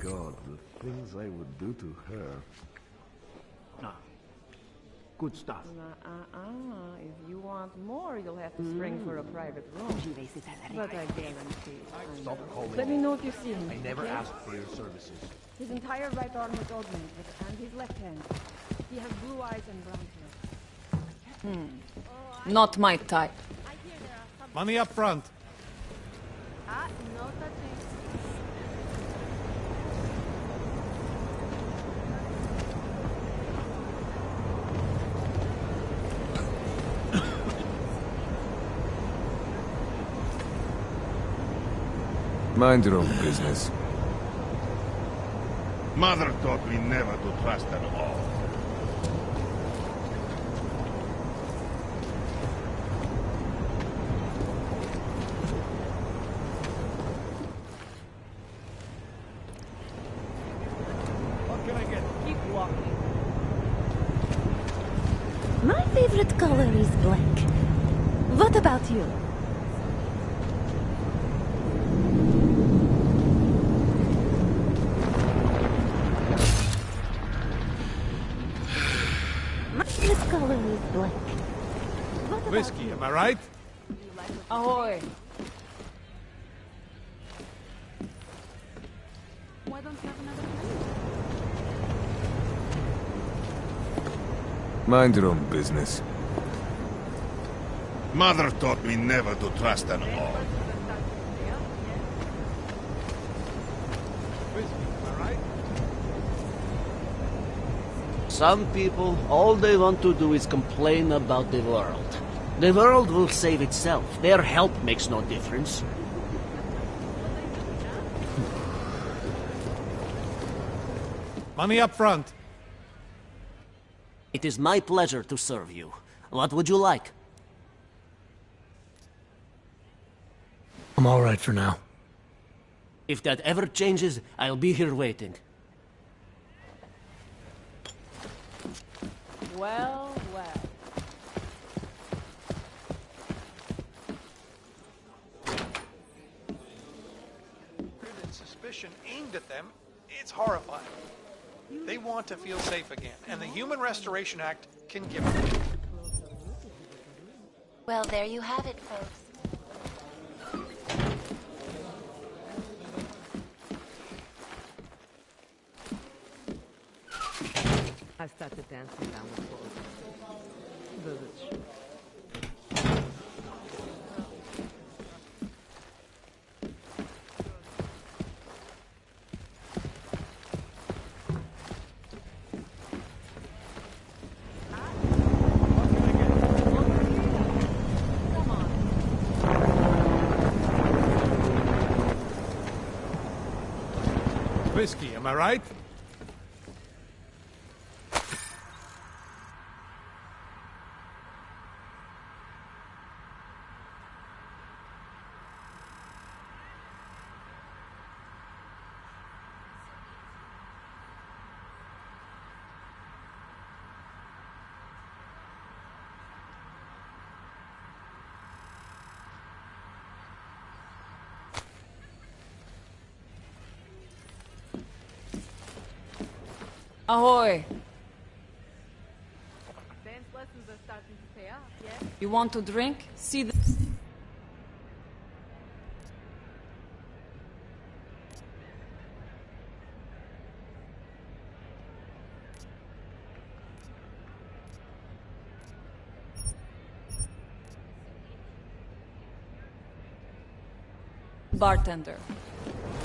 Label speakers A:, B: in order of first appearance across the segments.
A: God, the things I would do to her.
B: Ah, good stuff.
C: If you want more, you'll have to spring for a private room. But I guarantee.
A: Stop calling
C: Let me know if you see him.
A: I never
C: okay?
A: asked for your services.
C: His entire right arm is augmented, and his left hand. He has blue eyes and brown hair.
D: Not my type.
E: Money up front.
C: No touching.
A: Mind your own business.
F: Mother taught me never to trust at all.
E: What can I get?
C: Keep walking.
G: My favorite color is black. What about you? My favorite color is black. What about
E: Whiskey,
G: you?
E: am I right?
D: Ahoy!
C: Why don't you have another drink?
A: Mind your own business.
F: Mother taught me never to trust at all.
E: Whiskey, am I right?
H: Some people, all they want to do is complain about the world. The world will save itself. Their help makes no difference.
E: Money up front.
H: It is my pleasure to serve you. What would you like?
B: I'm all right for now.
H: If that ever changes, I'll be here waiting.
C: Well, well.
E: And suspicion aimed at them, it's horrifying. They want to feel safe again, and the Human Restoration Act can give it.
G: Well, there you have it, folks.
C: I started dancing down the floor. Village.
E: Whiskey, am I right?
D: Ahoy!
C: Dance lessons are starting to pay off, yes?
D: You want to drink? See the... Bartender.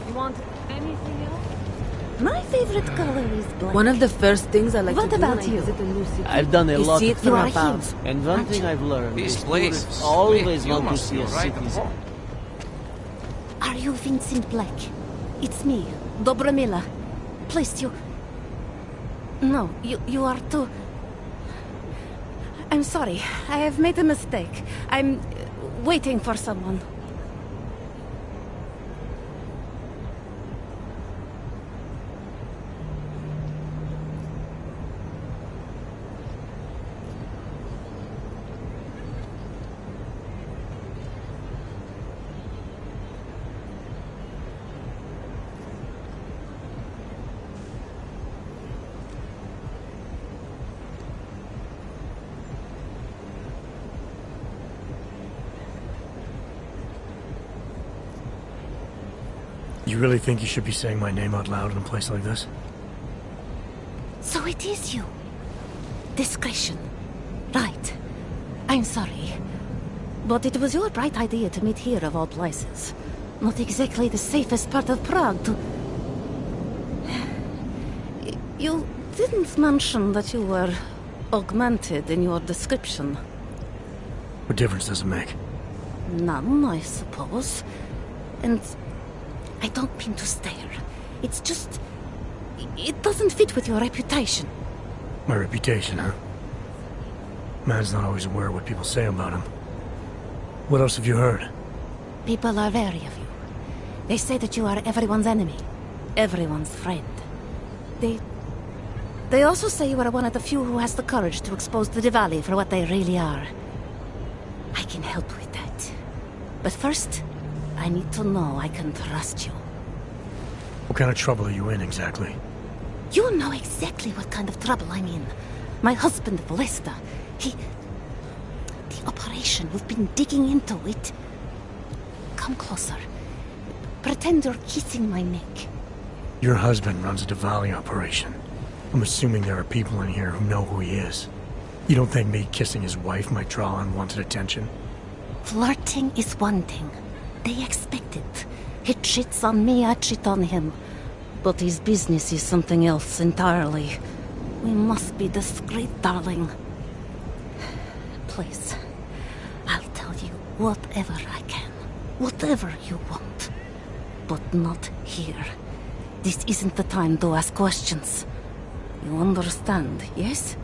D: You want anything else?
G: My favorite color is black.
I: One of the first things I like
G: What
I: to do when
G: about
I: I
G: you?
I: visit a new city
H: I've done a
I: is
H: lot
I: see
H: of
I: it from
G: You are
H: travel,
G: here,
H: and one
G: aren't
H: thing
G: you?
H: I've learned
B: This
H: is
B: place
H: tourists
B: is
H: always
B: sweet. You
H: want to
B: must
H: see
B: be
H: a
B: right
H: city.
B: above.
G: Are you Vincent Black? It's me, Dobromila. Please, you... No, you are too... I'm sorry. I have made a mistake. I'm waiting for someone.
B: You really think you should be saying my name out loud in a place like this?
G: So it is you. Discretion. Right. I'm sorry. But it was your bright idea to meet here of all places. Not exactly the safest part of Prague to... You didn't mention that you were augmented in your description.
B: What difference does it make?
G: None, I suppose. And I don't mean to stare. It's just... It doesn't fit with your reputation.
B: My reputation, huh? Man's not always aware of what people say about him. What else have you heard?
G: People are wary of you. They say that you are everyone's enemy. Everyone's friend. They also say you are one of the few who has the courage to expose the Diwali for what they really are. I can help with that. But first, I need to know I can trust you.
B: What kind of trouble are you in, exactly?
G: You know exactly what kind of trouble I'm in. My husband, Volesta, The operation, we've been digging into it. Come closer. Pretend you're kissing my neck.
B: Your husband runs a Diwali operation. I'm assuming there are people in here who know who he is. You don't think me kissing his wife might draw unwanted attention?
G: Flirting is one thing. They expect it. He cheats on me, I cheat on him. But his business is something else entirely. We must be discreet, darling. Please, I'll tell you whatever I can. Whatever you want. But not here. This isn't the time to ask questions. You understand, yes?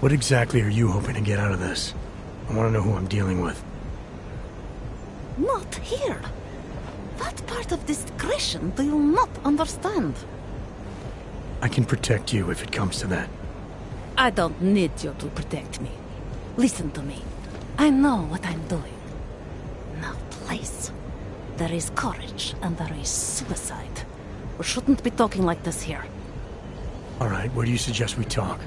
B: What exactly are you hoping to get out of this? I want to know who I'm dealing with.
G: Not here. What part of discretion do you not understand?
B: I can protect you if it comes to that.
G: I don't need you to protect me. Listen to me. I know what I'm doing. Now, please. There is courage and there is suicide. We shouldn't be talking like this here.
B: All right, where do you suggest we talk?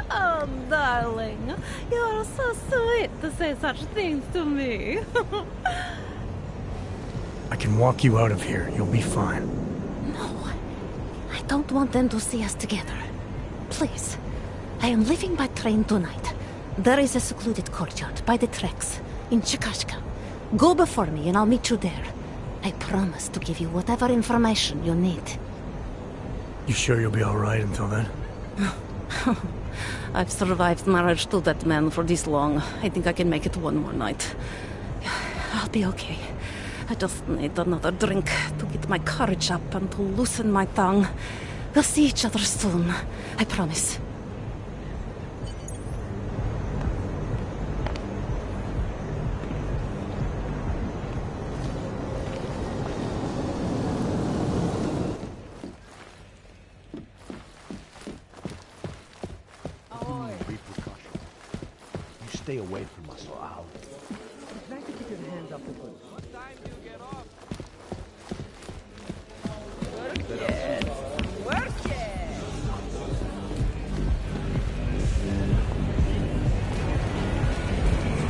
G: Oh, darling. You are so sweet to say such things to me.
B: I can walk you out of here. You'll be fine.
G: No. I don't want them to see us together. Please. I am leaving by train tonight. There is a secluded courtyard by the tracks in Chikashka. Go before me and I'll meet you there. I promise to give you whatever information you need.
B: You sure you'll be all right until then?
G: I've survived marriage to that man for this long. I think I can make it one more night. I'll be okay. I just need another drink to get my courage up and to loosen my tongue. We'll see each other soon. I promise.
A: Repercussions. You stay away from us or I'll...
J: It's nice to keep your hands off the food. What time do you get off? Work it! Work it!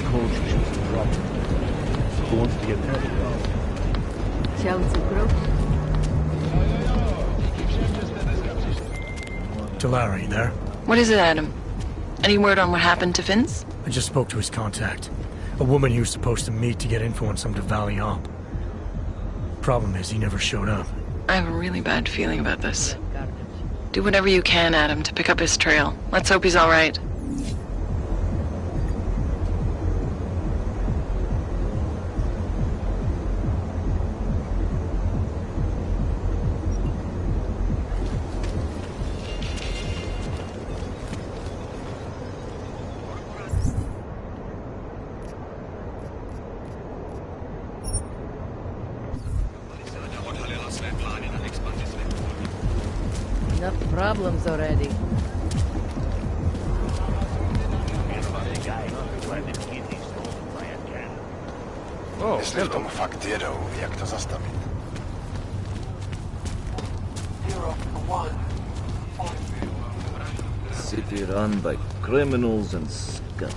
A: Cold ship's in trouble. Who wants to get there?
I: Chciałem cukru?
B: Talari, you there?
K: What is it, Adam? Any word on what happened to Vince?
B: I just spoke to his contact. A woman he was supposed to meet to get info on some Devali op. Problem is, he never showed up.
K: I have a really bad feeling about this. Do whatever you can, Adam, to pick up his trail. Let's hope he's all right.
I: Enough problems already.
L: Myślisz, to mu faktierą, jak to zastawić?
H: City run by criminals and scum.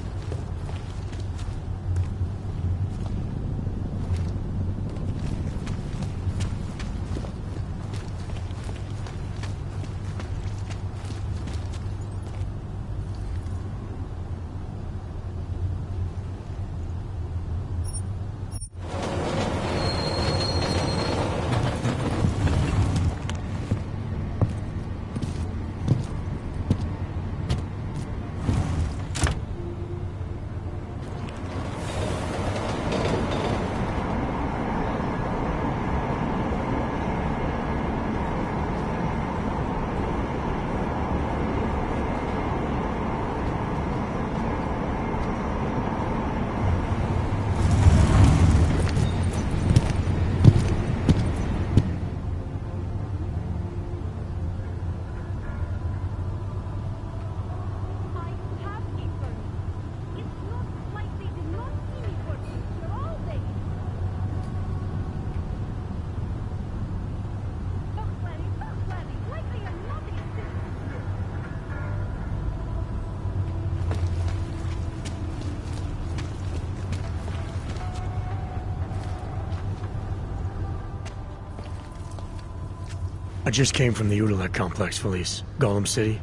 B: I just came from the Udalek complex, Felice. Golem City.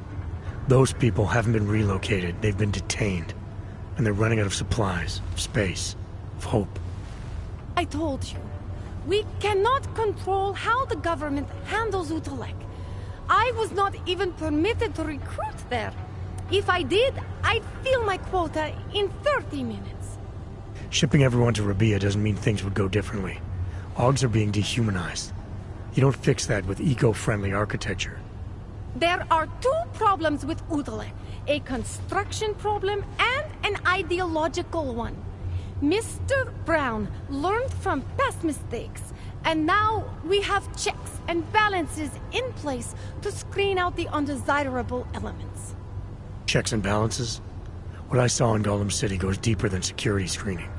B: Those people haven't been relocated. They've been detained. And they're running out of supplies, of space, of hope.
C: I told you. We cannot control how the government handles Utulek. I was not even permitted to recruit there. If I did, I'd fill my quota in 30 minutes.
B: Shipping everyone to Rabia doesn't mean things would go differently. Augs are being dehumanized. You don't fix that with eco-friendly architecture.
C: There are two problems with Utale. A construction problem and an ideological one. Mr. Brown learned from past mistakes, and now we have checks and balances in place to screen out the undesirable elements.
B: Checks and balances? What I saw in Gollum City goes deeper than security screening.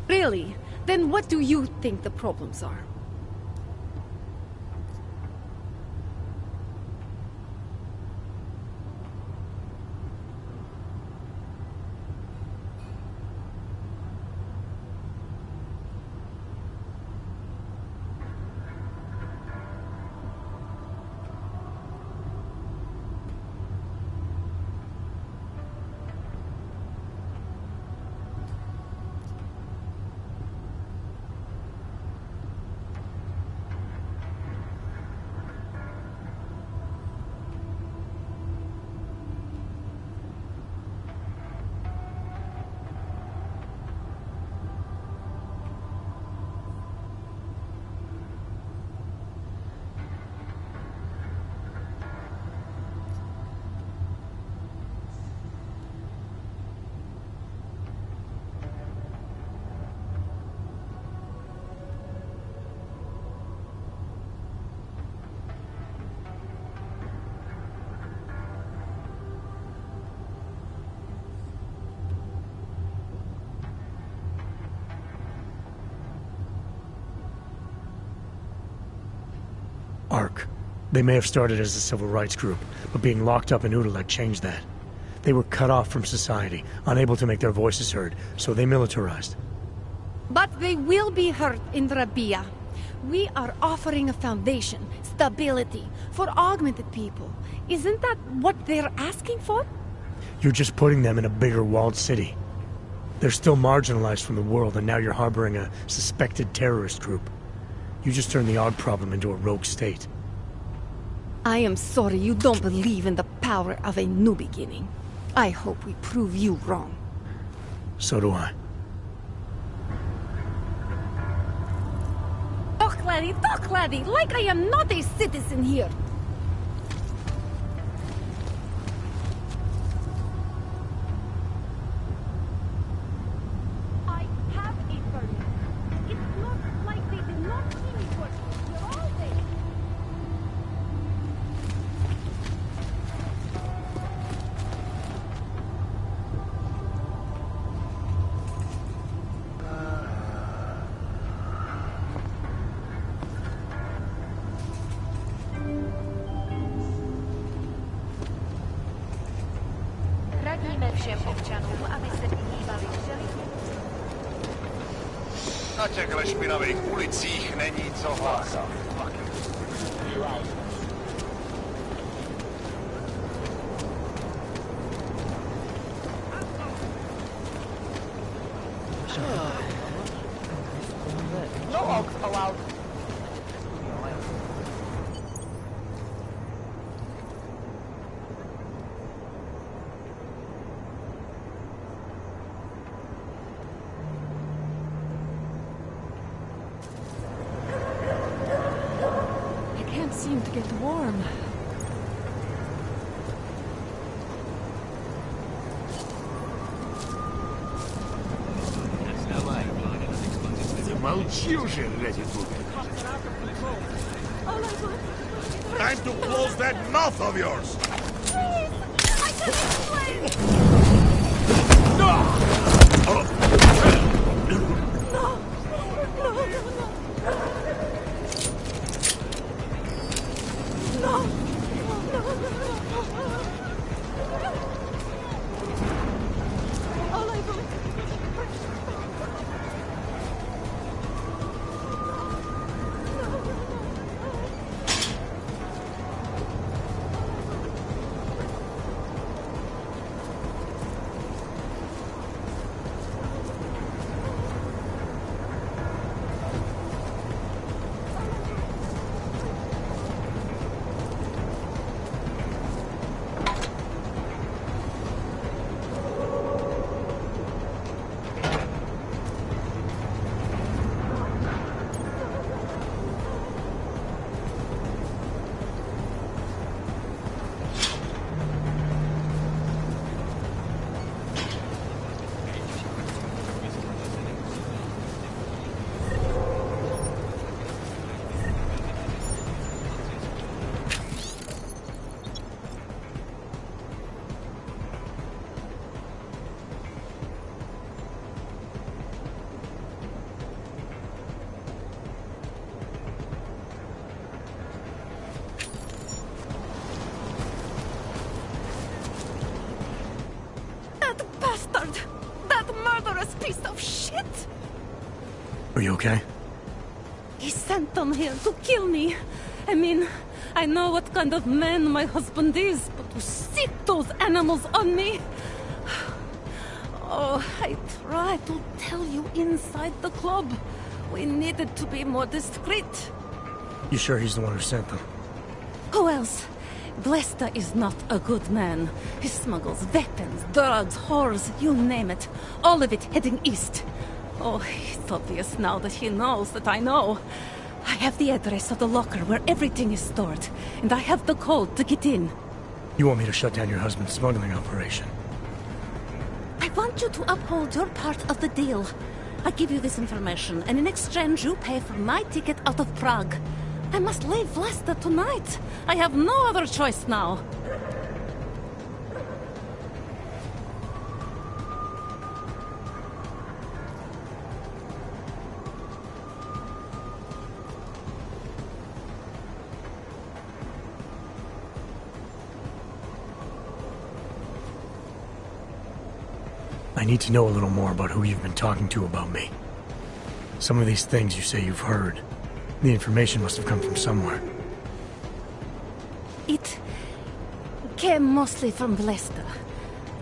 C: Really? Then what do you think the problems are?
B: ARC. They may have started as a civil rights group, but being locked up in Utulek changed that. They were cut off from society, unable to make their voices heard, so they militarized.
C: But they will be heard in Rabia. We are offering a foundation, stability, for augmented people. Isn't that what they're asking for?
B: You're just putting them in a bigger walled city. They're still marginalized from the world, and now you're harboring a suspected terrorist group. You just turned the AUG problem into a rogue state.
C: I am sorry you don't believe in the power of a new beginning. I hope we prove you wrong.
B: So do I.
C: Talk, laddie, like I am not a citizen here. I have a permit. It's not like they did not see me working here all day.
M: Radíme všem občanům, aby se vyhýbali všeličemu.
F: Na těchhle špinavých ulicích není co hlásat.
J: No oaks allowed.
D: I can't seem to get warm.
F: Замолчи уже, ради бога. Time to close that mouth of yours!
C: piece of shit!
B: Are you okay?
C: He sent them here to kill me. I mean, I know what kind of man my husband is, but to sick those animals on me... Oh, I tried to tell you inside the club. We needed to be more discreet.
B: You sure he's the one who sent them?
C: Who else? Blesta is not a good man. He smuggles weapons, drugs, whores, you name it. All of it heading east. Oh, it's obvious now that he knows that I know. I have the address of the locker where everything is stored, and I have the code to get in.
B: You want me to shut down your husband's smuggling operation?
G: I want you to uphold your part of the deal. I give you this information, and in exchange you pay for my ticket out of Prague. I must leave Vlasta tonight. I have no other choice now.
B: I need to know a little more about who you've been talking to about me. Some of these things you say you've heard. The information must have come from somewhere.
C: It came mostly from Blesta.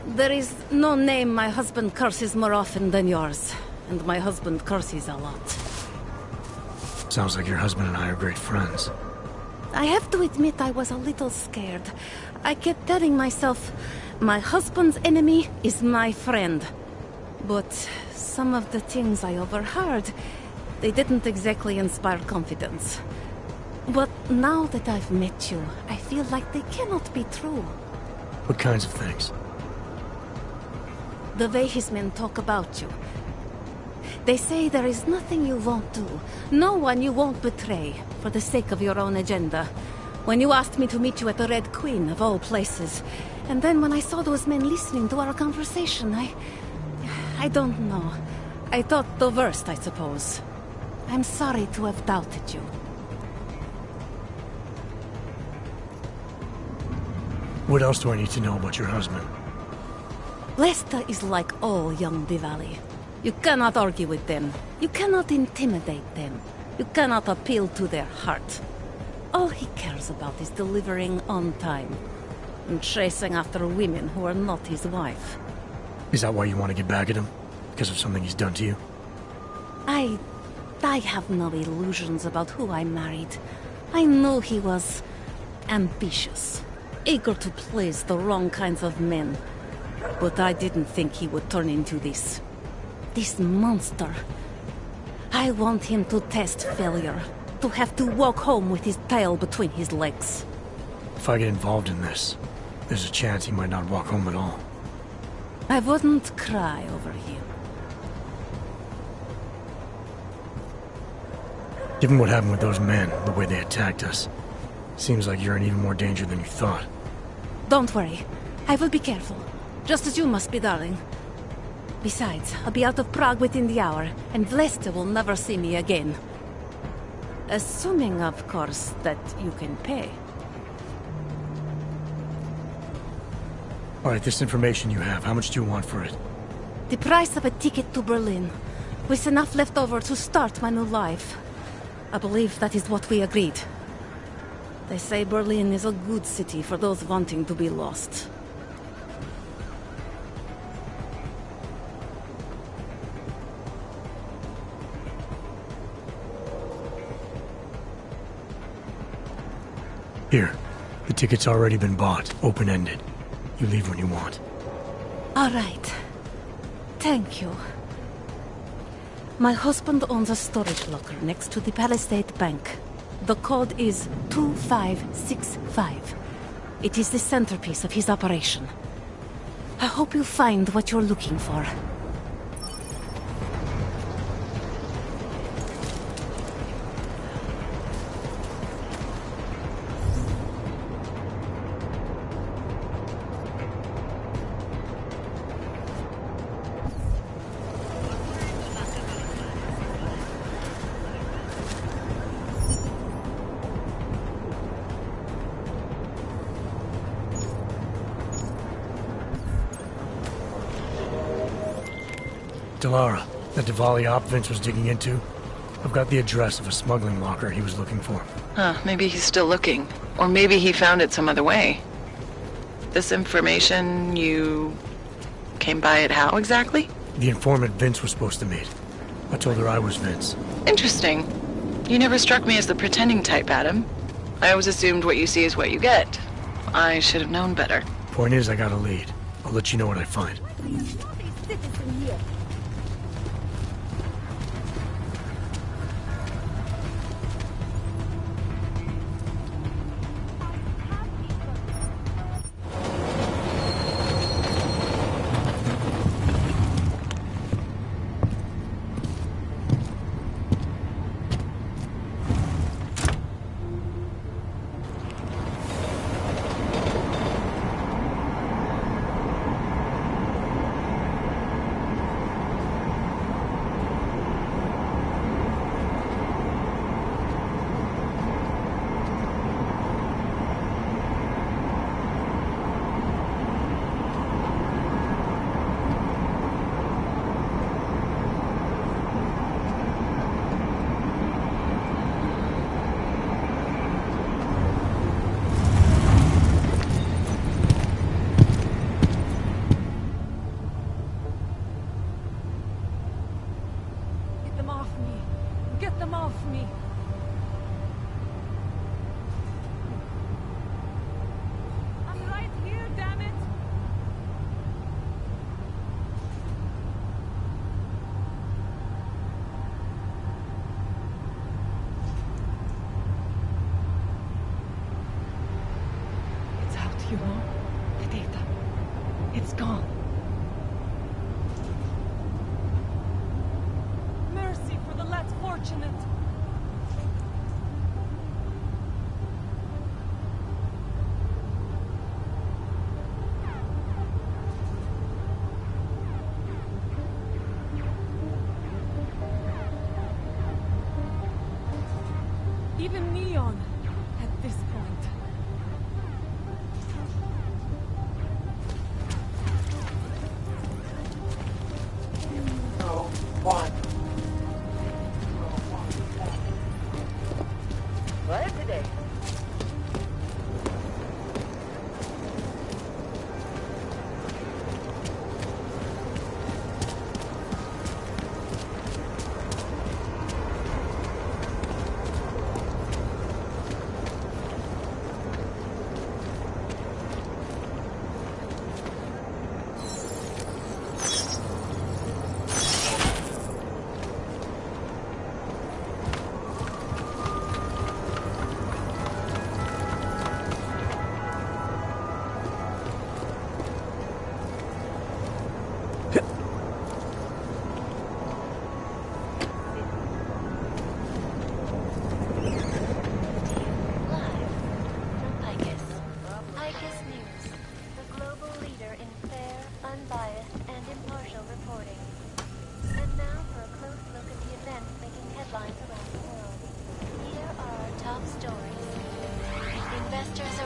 C: There is no name my husband curses more often than yours, and my husband curses a lot.
B: Sounds like your husband and I are great friends.
C: I have to admit I was a little scared. I kept telling myself, my husband's enemy is my friend. But some of the things I overheard, they didn't exactly inspire confidence. But now that I've met you, I feel like they cannot be true.
B: What kinds of things?
C: The way his men talk about you. They say there is nothing you won't do, no one you won't betray, for the sake of your own agenda. When you asked me to meet you at the Red Queen, of all places, and then when I saw those men listening to our conversation, I don't know. I thought the worst, I suppose. I'm sorry to have doubted you.
B: What else do I need to know about your husband?
C: Lesta is like all young Diwali. You cannot argue with them. You cannot intimidate them. You cannot appeal to their heart. All he cares about is delivering on time. And chasing after women who are not his wife.
B: Is that why you want to get back at him? Because of something he's done to you?
C: I have no illusions about who I married. I knew he was ambitious, eager to please the wrong kinds of men. But I didn't think he would turn into this monster. I want him to test failure, to have to walk home with his tail between his legs.
B: If I get involved in this, there's a chance he might not walk home at all.
C: I wouldn't cry over him.
B: Given what happened with those men, the way they attacked us, seems like you're in even more danger than you thought.
C: Don't worry. I will be careful. Just as you must be, darling. Besides, I'll be out of Prague within the hour, and Vlasta will never see me again. Assuming, of course, that you can pay.
B: Alright, this information you have, how much do you want for it?
C: The price of a ticket to Berlin, with enough left over to start my new life. I believe that is what we agreed. They say Berlin is a good city for those wanting to be lost.
B: Here, the ticket's already been bought, open-ended. You leave when you want.
C: All right. Thank you. My husband owns a storage locker next to the Palisade Bank. The code is 2565. It is the centerpiece of his operation. I hope you find what you're looking for.
B: Delara, that Diwali op Vince was digging into. I've got the address of a smuggling locker he was looking for.
K: Huh, maybe he's still looking. Or maybe he found it some other way. This information, you came by it how exactly?
B: The informant Vince was supposed to meet. I told her I was Vince.
K: Interesting. You never struck me as the pretending type, Adam. I always assumed what you see is what you get. I should have known better.
B: Point is, I got a lead. I'll let you know what I find.
D: The data. It's gone. Mercy for the less fortunate. Even Neon at this point.
J: What today?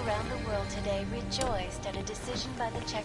N: Around the world today rejoiced at a decision by the Czech.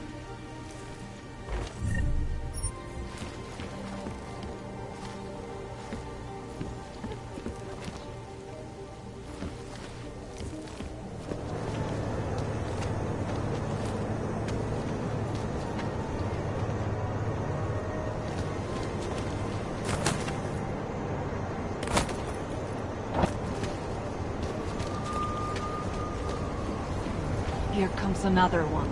D: Here comes another one.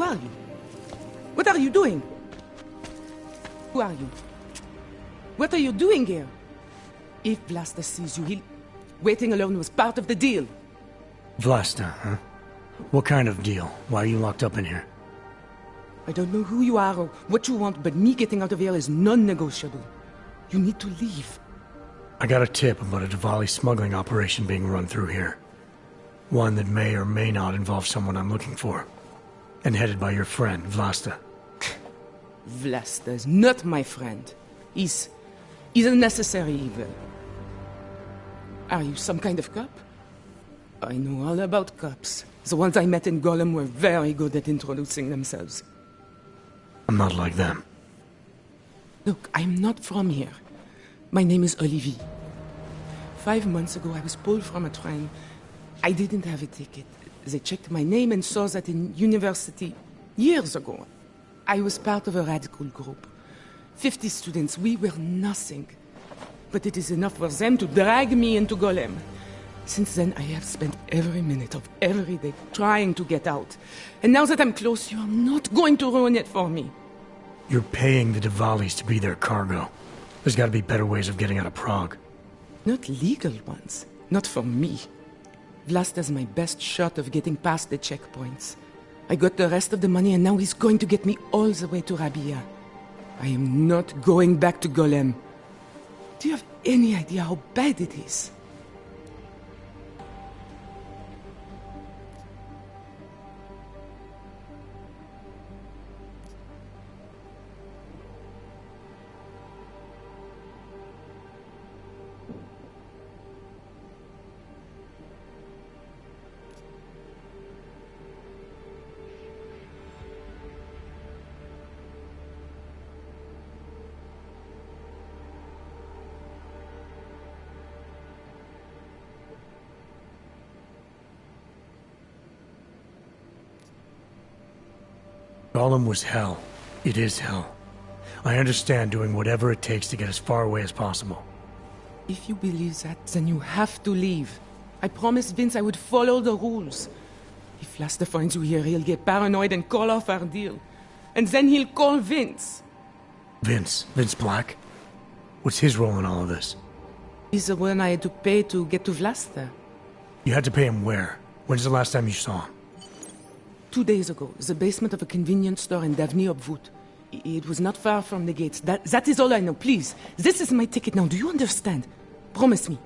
O: are you? What are you doing? Who are you? What are you doing here? If Vlasta sees you, he'll... Waiting alone was part of the deal.
B: Vlasta, huh? What kind of deal? Why are you locked up in here?
O: I don't know who you are or what you want, but me getting out of here is non-negotiable. You need to leave.
B: I got a tip about a Diwali smuggling operation being run through here. One that may or may not involve someone I'm looking for. And headed by your friend, Vlasta.
O: Vlasta is not my friend. He's a necessary evil. Are you some kind of cop? I know all about cops. The ones I met in Golem were very good at introducing themselves.
B: I'm not like them.
O: Look, I'm not from here. My name is Olivier. 5 months ago, I was pulled from a train. I didn't have a ticket. They checked my name and saw that in university years ago. I was part of a radical group. 50 students, we were nothing. But it is enough for them to drag me into Golem. Since then, I have spent every minute of every day trying to get out. And now that I'm close, you are not going to ruin it for me.
B: You're paying the Diwalis to be their cargo. There's got to be better ways of getting out of Prague.
O: Not legal ones. Not for me. Vlasta's my best shot of getting past the checkpoints. I got the rest of the money and now he's going to get me all the way to Rabia. I am not going back to Golem. Do you have any idea how bad it is?
B: Golem was hell. It is hell. I understand doing whatever it takes to get as far away as possible.
O: If you believe that, then you have to leave. I promised Vince I would follow the rules. If Vlasta finds you here, he'll get paranoid and call off our deal. And then he'll call Vince.
B: Vince Black? What's his role in all of this?
O: He's the one I had to pay to get to Vlasta.
B: You had to pay him where? When's the last time you saw him?
O: 2 days ago, the basement of a convenience store in Davni Obvut. It was not far from the gates. That is all I know. Please, this is my ticket now. Do you understand? Promise me.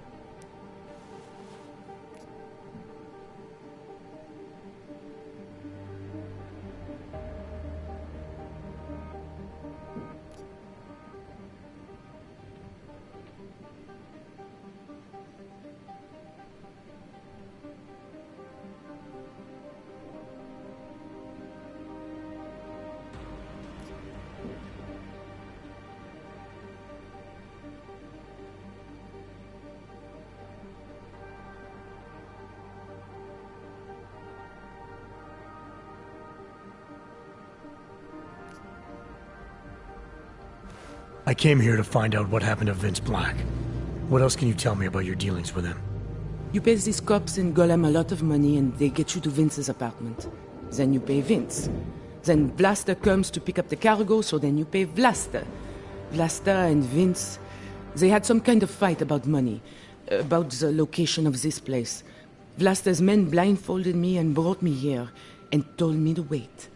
B: I came here to find out what happened to Vince Black. What else can you tell me about your dealings with him?
O: You pay these cops in Golem a lot of money and they get you to Vince's apartment. Then you pay Vince. Then Vlasta comes to pick up the cargo, so then you pay Vlasta. Vlasta and Vince, they had some kind of fight about money, about the location of this place. Vlasta's men blindfolded me and brought me here, and told me to wait.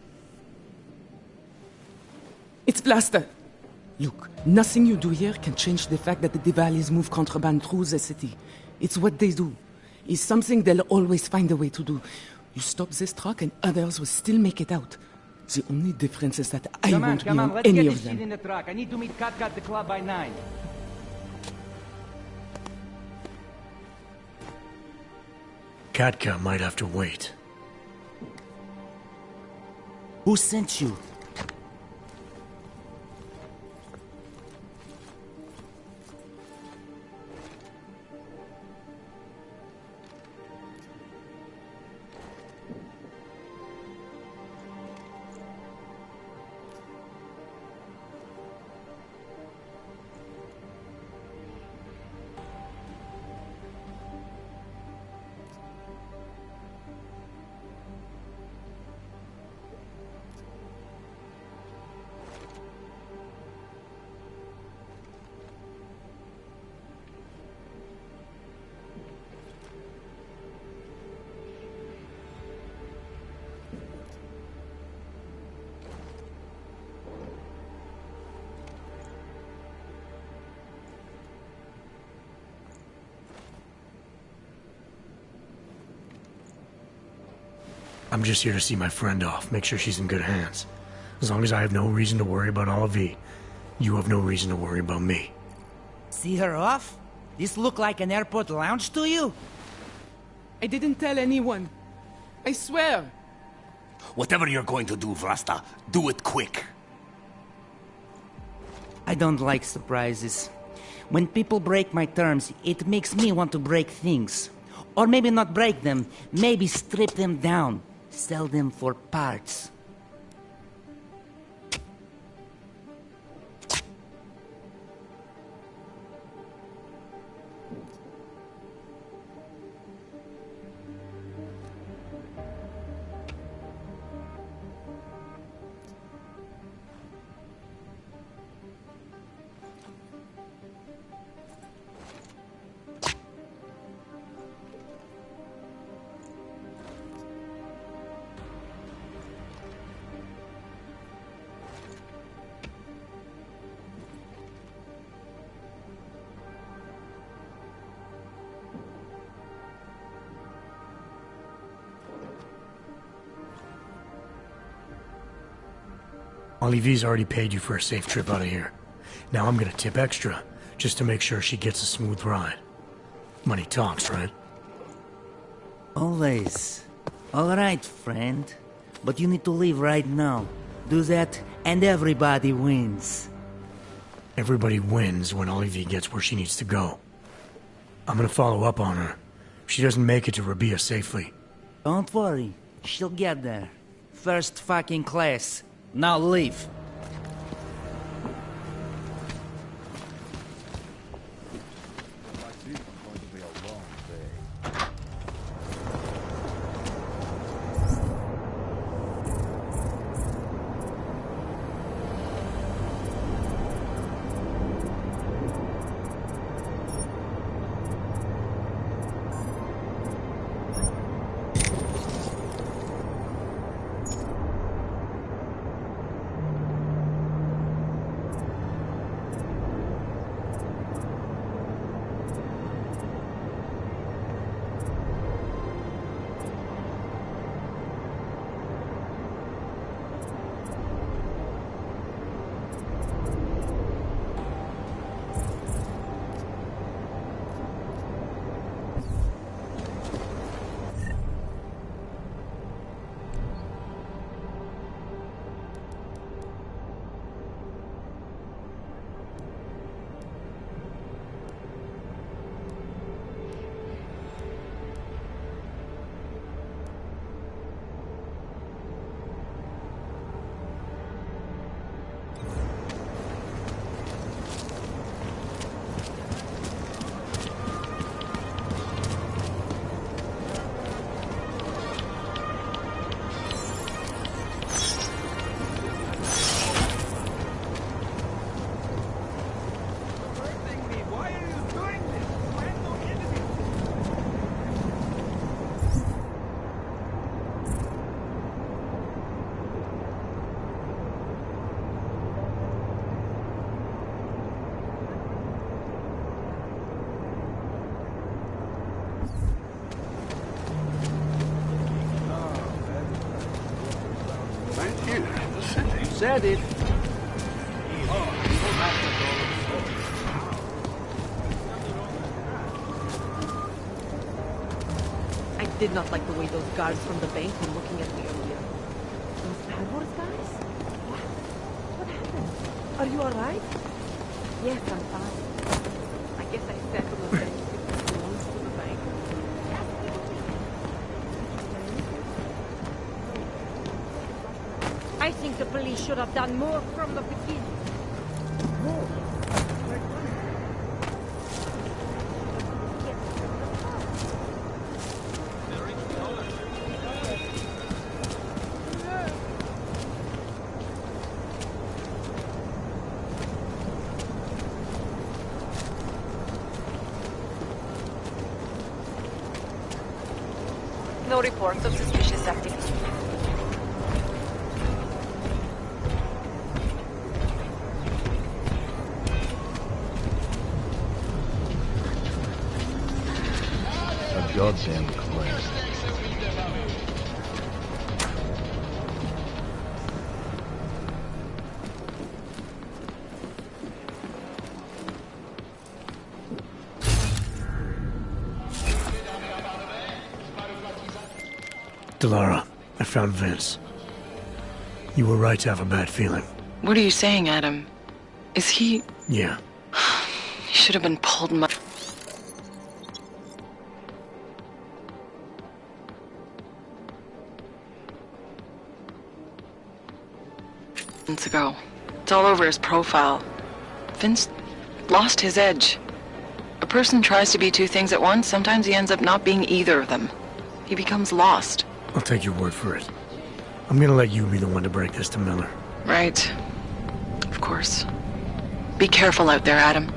O: It's Vlasta! Look, nothing you do here can change the fact that the Diwalis move contraband through the city. It's what they do. It's something they'll always find a way to do. You stop this truck and others will still make it out. The only difference is that I won't be on any of them.
J: In the truck. I need to meet Katka at the club by 9.
B: Katka might have to wait.
H: Who sent you?
B: I'm just here to see my friend off, make sure she's in good hands. As long as I have no reason to worry about Olivier, you have no reason to worry about me.
P: See her off? This look like an airport lounge to you?
O: I didn't tell anyone. I swear.
Q: Whatever you're going to do, Vrasta, do it quick.
P: I don't like surprises. When people break my terms, it makes me want to break things. Or maybe not break them, maybe strip them down. Sell them for parts.
B: Olivier's already paid you for a safe trip out of here. Now I'm gonna tip extra, just to make sure she gets a smooth ride. Money talks, right?
P: Always. All right, friend. But you need to leave right now. Do that, and everybody wins.
B: Everybody wins when Olivier gets where she needs to go. I'm gonna follow up on her. If she doesn't make it to Rabia safely.
P: Don't worry. She'll get there. First fucking class. Now leave.
H: Said it.
J: I did not like the way those guards from the bank were looking at me earlier. Those bad wars guys? What? What happened? Are you alright? Yes, I'm fine. I guess I said to the bank it belongs to the bank. I think the police should have done more from the beginning. More?
N: No reports of suspicious activity.
A: A goddamn class.
B: Delara, I found Vince. You were right to have a bad feeling.
K: What are you saying, Adam? Is he...
B: Yeah.
K: He should have been pulled much... months ago. It's all over his profile. Vince lost his edge. A person tries to be two things at once, sometimes he ends up not being either of them. He becomes lost.
B: I'll take your word for it. I'm gonna let you be the one to break this to Miller.
K: Right. Of course. Be careful out there, Adam.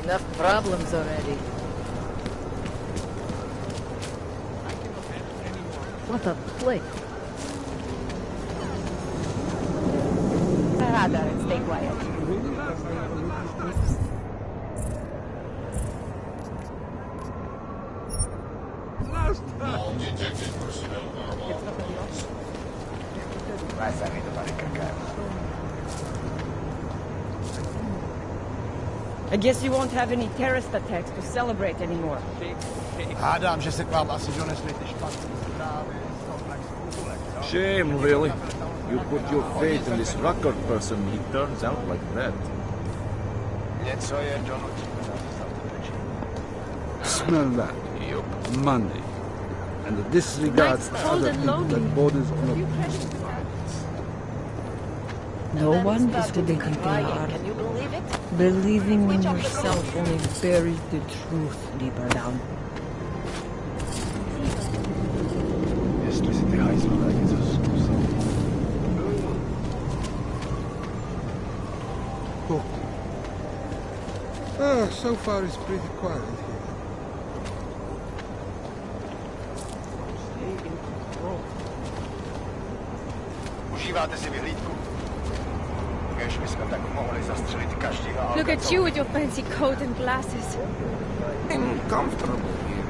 I: Enough problems already. What a flick.
N: Sarada and stay quiet.
F: All detected personnel are off the bus.
L: Vai sapere fare cagare.
R: I guess you won't have any terrorist attacks to celebrate anymore.
L: Adam, že se k vám asi donesli ty špatný zprávy.
A: Shame, really. You put your faith in this record person, he turns out like that.
L: Něco je donutíme na
S: Smell that? Yup. Money. And the disregard for other people that borders on a...
R: No one is debating hard.
N: Can you believe it?
R: Believing in yourself only buries the truth deeper down.
L: Jestli si ty hajzlové něco zkusili.
S: So far it's pretty quiet here.
L: Užíváte si vyhlídku? Kež bychom tak mohli zastřelit každého.
C: Look at you with your fancy coat and glasses.
A: I'm comfortable here,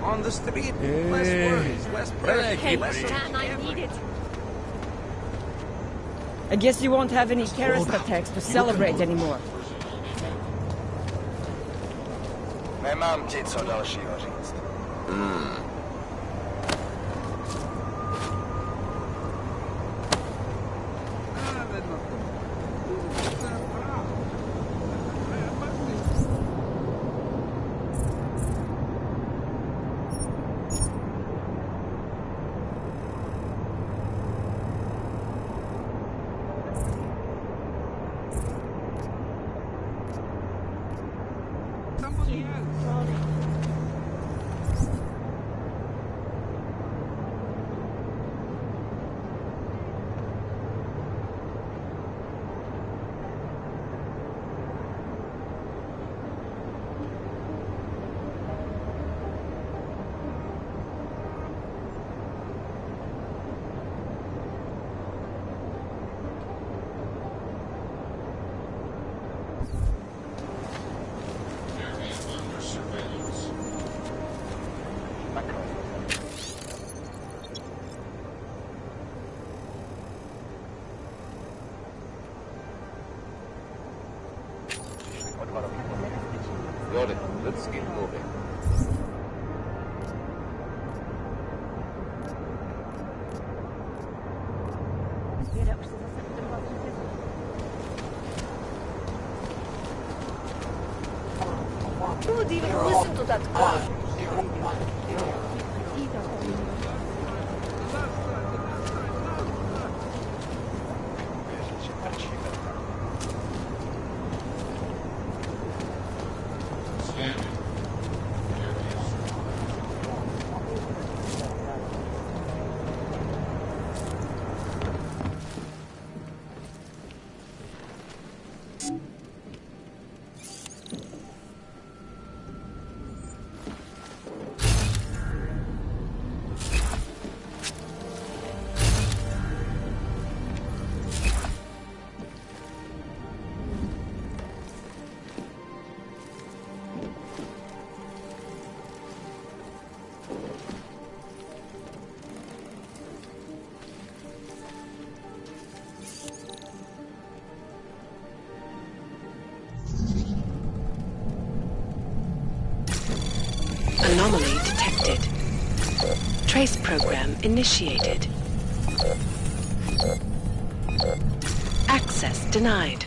A: on the street. Less worries, less pressure, less...
C: I need it.
R: I guess you won't have any terrorist attacks to celebrate anymore.
L: Nemám ti co dalšího říct.
A: Got it. Let's get moving.
N: Who would even listen to that guy?
T: Anomaly detected. Trace program initiated. Access denied.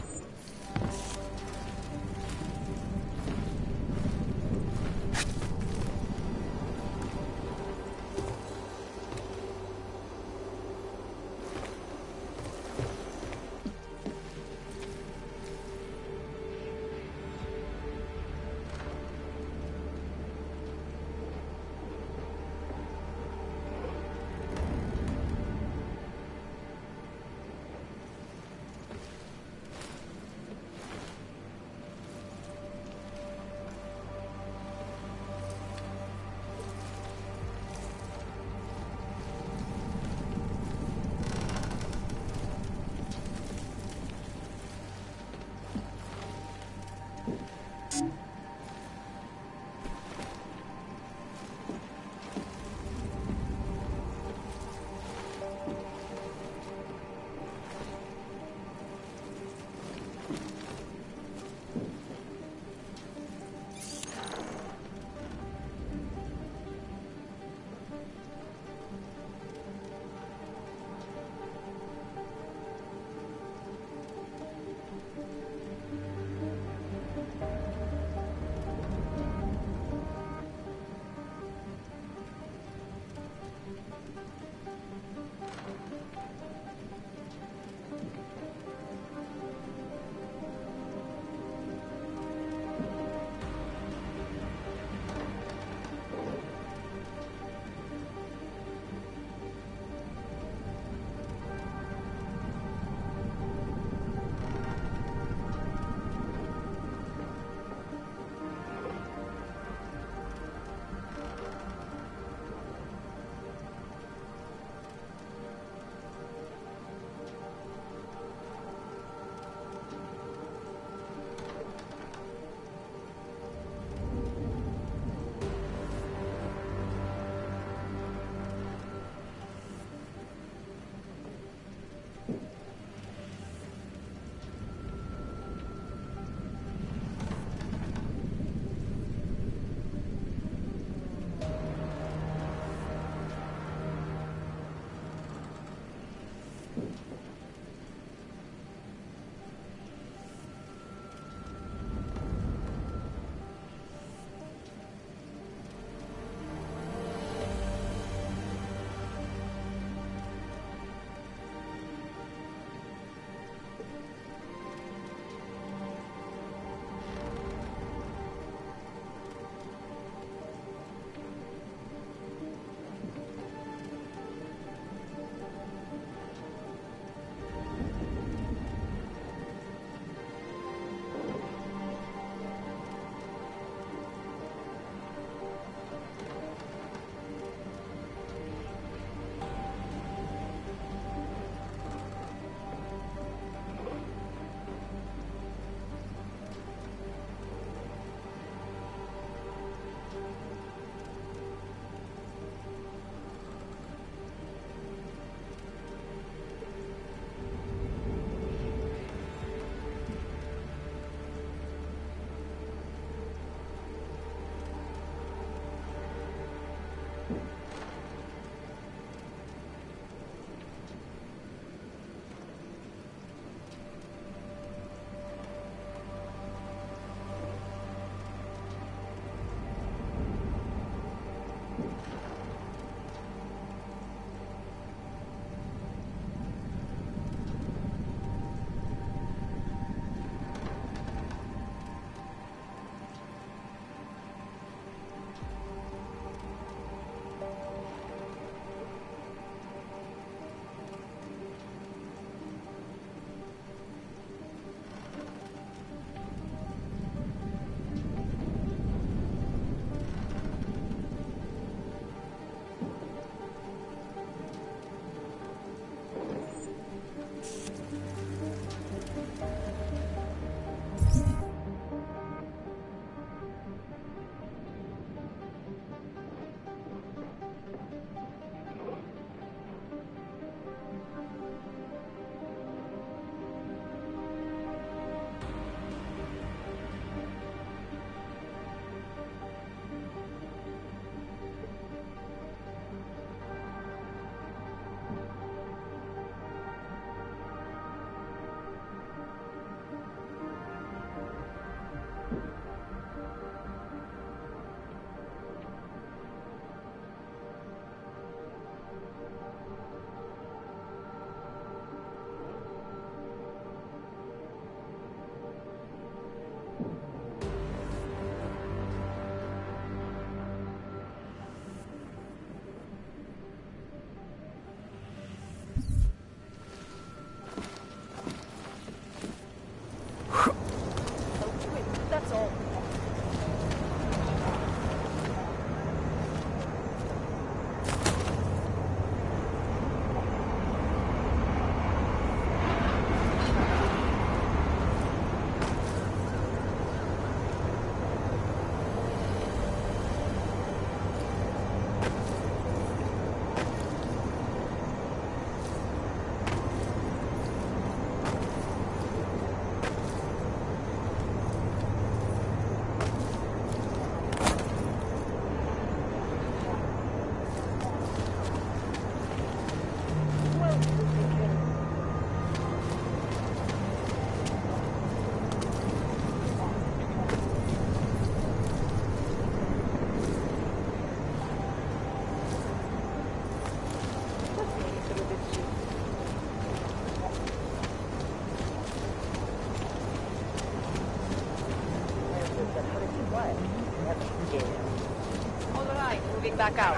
N: All right, moving back out.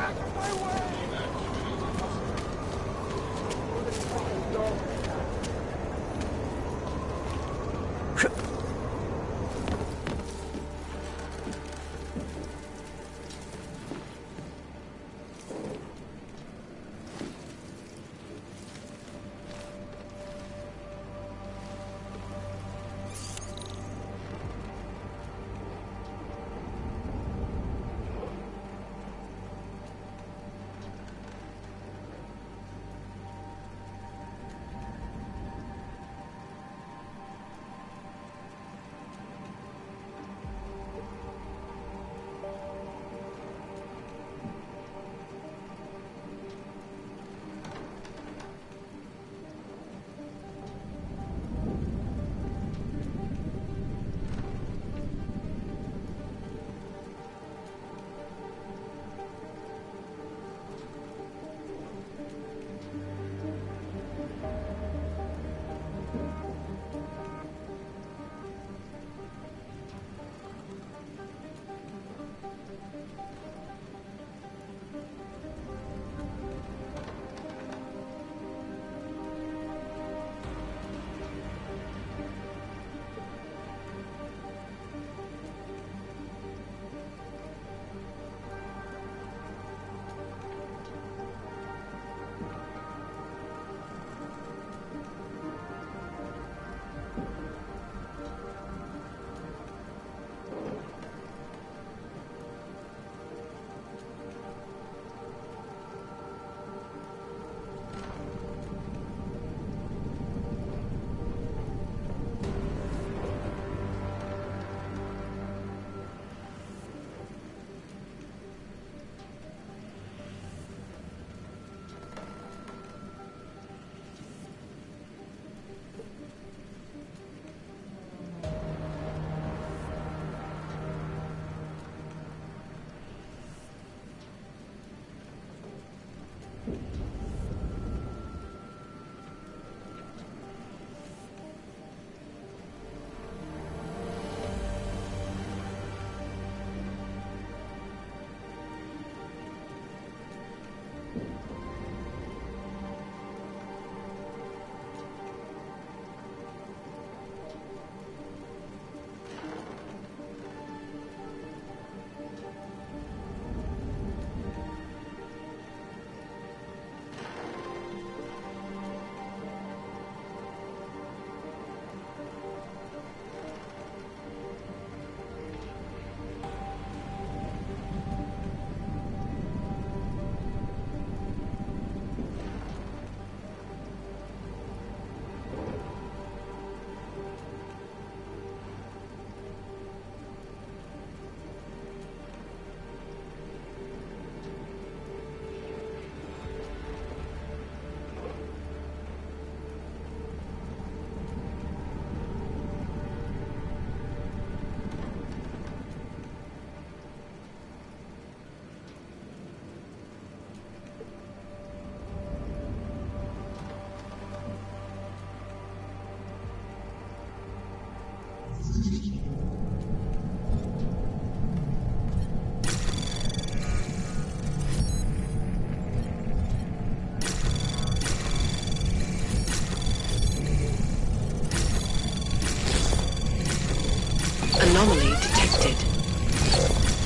T: Anomaly detected.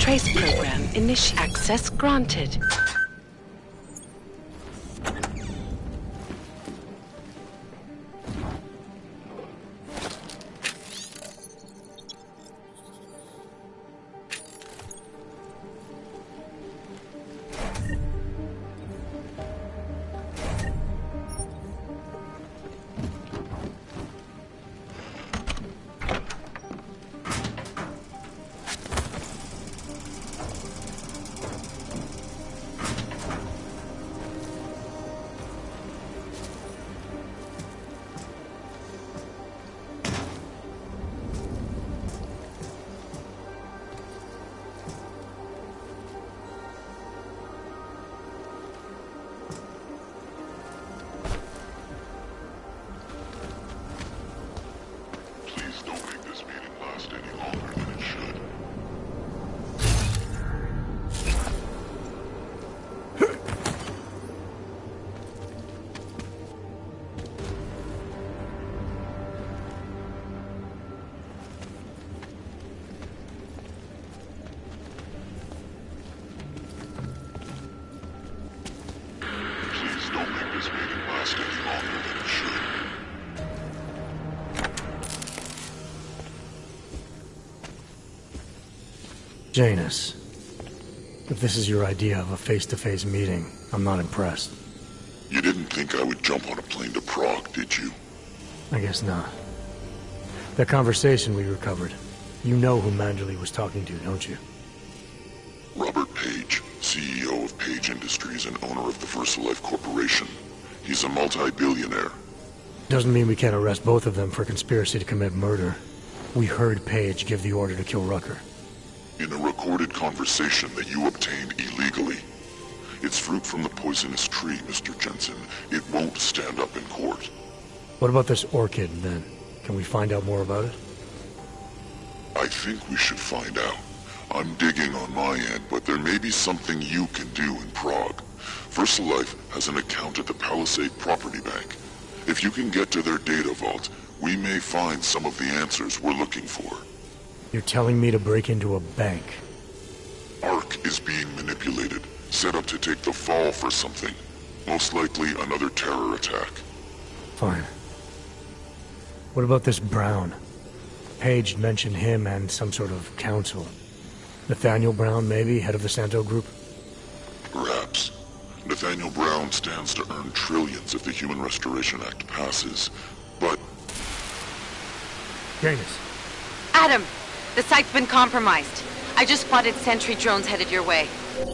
T: Trace program initiate. Access granted.
B: Janus, if this is your idea of a face-to-face meeting, I'm not impressed.
F: You didn't think I would jump on a plane to Prague, did you?
B: I guess not. That conversation we recovered, you know who Manderley was talking to, don't you?
F: Robert Page, CEO of Page Industries and owner of the VersaLife Corporation. He's a multi-billionaire.
B: Doesn't mean we can't arrest both of them for conspiracy to commit murder. We heard Page give the order to kill Rucker.
F: In a recorded conversation that you obtained illegally. It's fruit from the poisonous tree, Mr. Jensen. It won't stand up in court.
B: What about this orchid, then? Can we find out more about it?
F: I think we should find out. I'm digging on my end, but there may be something you can do in Prague. VersaLife has an account at the Palisade Property Bank. If you can get to their data vault, we may find some of the answers we're looking for.
B: You're telling me to break into a bank?
F: ARC is being manipulated, set up to take the fall for something. Most likely another terror attack.
B: Fine. What about this Brown? Page mentioned him and some sort of council. Nathaniel Brown, maybe, head of the Santo Group?
F: Perhaps. Nathaniel Brown stands to earn trillions if the Human Restoration Act passes, but...
B: Janus.
N: Adam! The site's been compromised. I just spotted sentry drones headed your way.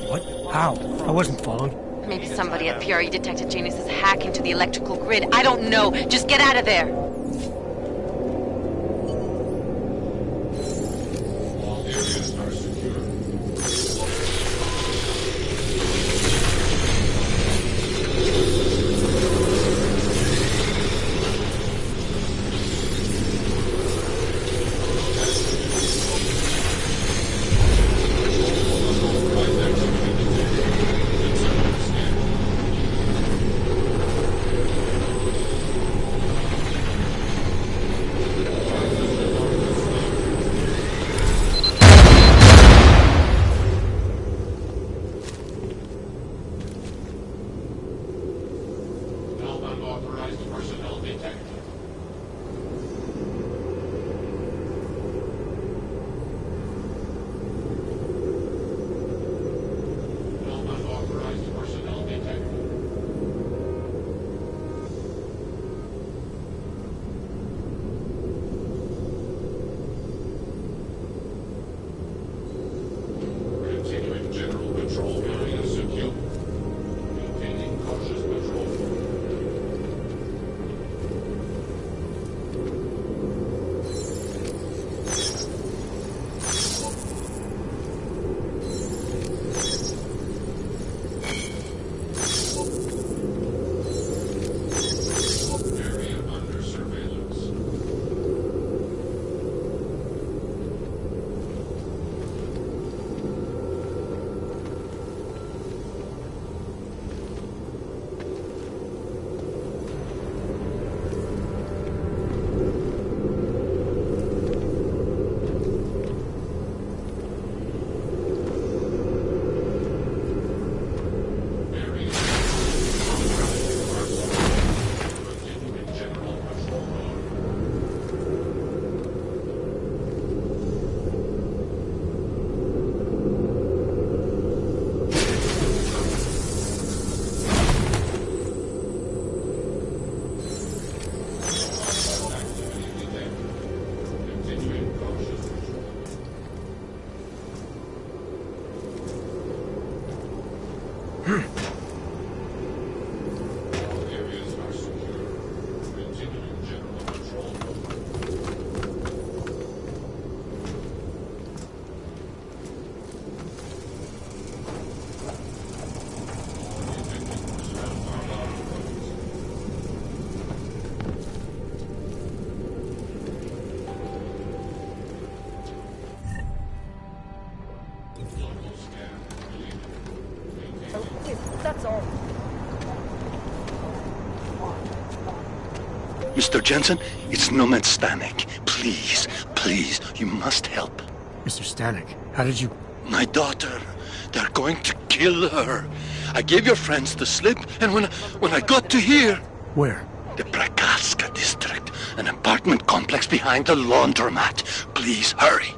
B: What? How? I wasn't followed.
N: Maybe somebody at PRE detected Janus's hack into the electrical grid. I don't know. Just get out of there.
I: That's all.
Q: Mr. Jensen, it's Nomad Stanek. Please, please, you must help.
B: Mr. Stanek, how did you...
Q: My daughter. They're going to kill her. I gave your friends the slip, and when I got to here...
B: Where?
Q: The Prakarska district. An apartment complex behind the laundromat. Please, hurry.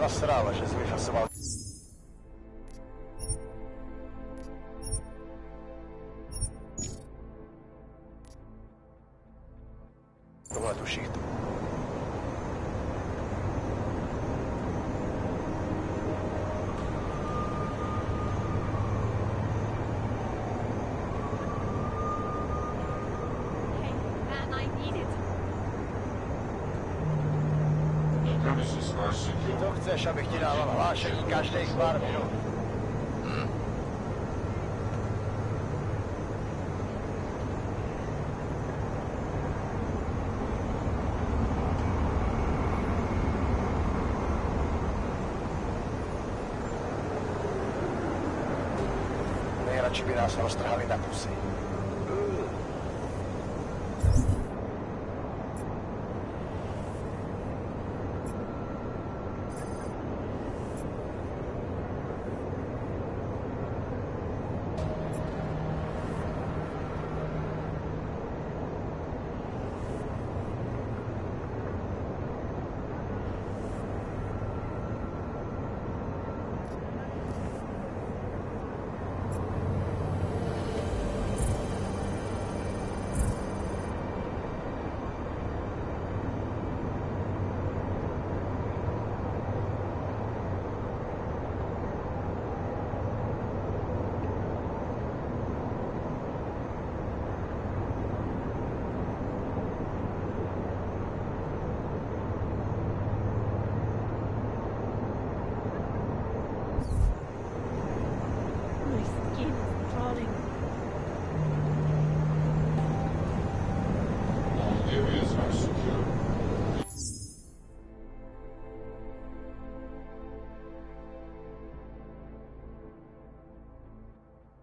L: nasrala, že jsi vyfasoval. Tohle tu šichtu. Co chceš, abych ti dával hlášení každých pár minut? Nejradši by nás roztrhali na kusy.